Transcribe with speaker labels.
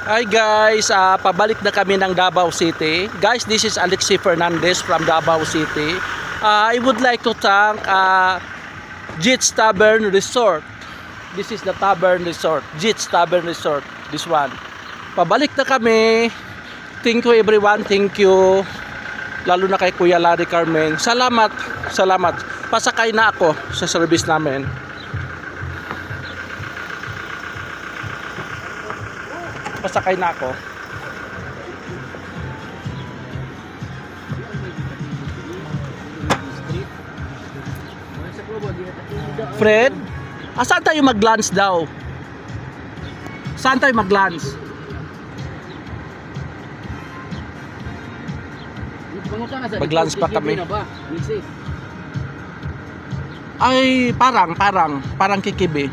Speaker 1: Hi guys, pabalik na kami ng Davao City. Guys, this is Alexi Fernandez from Davao City. I would like to thank Jits Tavern Resort. This is the Tavern Resort, Jits Tavern Resort, this one. Pabalik na kami. Thank you everyone, thank you. Lalo na kay Kuya Larry Carmen. Salamat, salamat. Pasakay na ako sa service namin. Pasakay na ako. Fred, saan tayo mag-lunch daw? Saan tayo mag-lunch? Mag-lunch pa kami. Ay, parang kikibi.